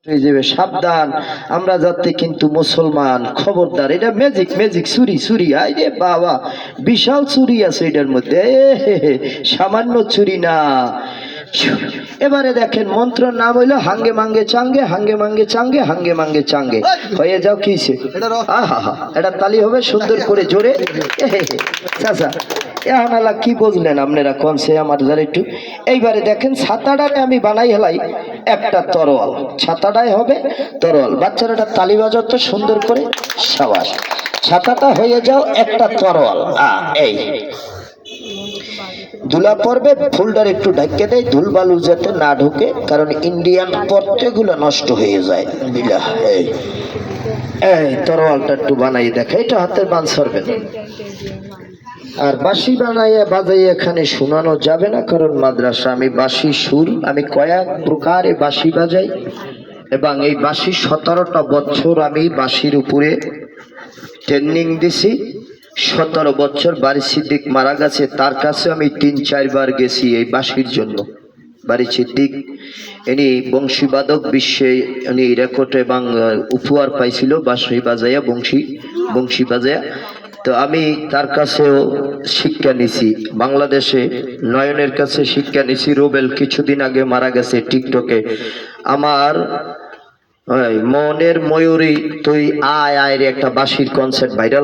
হয়ে যাবে, সাবধান। আমরা যাতে কিন্তু মুসলমান, খবরদার, এটা ম্যাজিক ম্যাজিক চুরি চুরি, আই রে বাবা, বিশাল চুরি আছে এটার মধ্যে, সামান্য চুরি না। এবারে দেখেন মন্ত্র নাম হইলো হাঙ্গে মাঙ্গে চাঙ্গে, হাঙ্গে মাঙ্গে চাঙ্গে, হাঙ্গে মাঙ্গে চাঙ্গে। হয়ে যাও কিছে, আহা হা, এটা তালি হবে সুন্দর করে জোরে। চাচা এখন কি বুঝলেন আপনারা কনসে আমার যারা একটু। এইবারে দেখেন ছাতাটাকে আমি বানাই হেলাই একটা তরোয়াল, ছাতাটাই হবে তরোয়াল। বাচ্চারা তালি বাজাও তো সুন্দর করে, সাবাস। ছাতাটা হয়ে যাও একটা তরোয়াল। এই ধুলা পড়বে, ফুলটার একটু ঢাকিয়ে দেয়, ধুল বালু যাতে না ঢুকে, কারণ ইন্ডিয়ান পর্তেগুলো নষ্ট হয়ে যায়। বিলা এই এই তরোয়ালটা একটু বানাই দেখে, এটা হাতের বান সরবেন। আর বাঁশি বানাইয়া বাজাই এখানে শোনানো যাবে না, কারণ মাদ্রাসা। আমি বাঁশি সুর, আমি কয়েক প্রকারে বাঁশি বাজাই, এবং এই বাঁশি 17টা বছর আমি বাঁশির উপরে ট্রেনিং দিছি। 17 বছর বাড়ি সিদ্দিক মারা গেছে, তার কাছে আমি 3-4 বার গেছি এই বাঁশির জন্য। বাড়ি সিদ্দিক ইনি বংশীবাদক, বিশ্বে উনি রেকর্ড এবং উপহার পাইছিল বাঁশি বাজাইয়া, বংশী বাজাইয়া। তো আমি তার কাছেও শিক্ষা নিছি। বাংলাদেশে নয়নের কাছে শিক্ষা নিছি। রোবেল কিছুদিন আগে মারা গেছে টিকটকে। আমার মনের ময়ূরী তুই আয় আয় রে একটা বাঁশির কনসার্ট ভাইরাল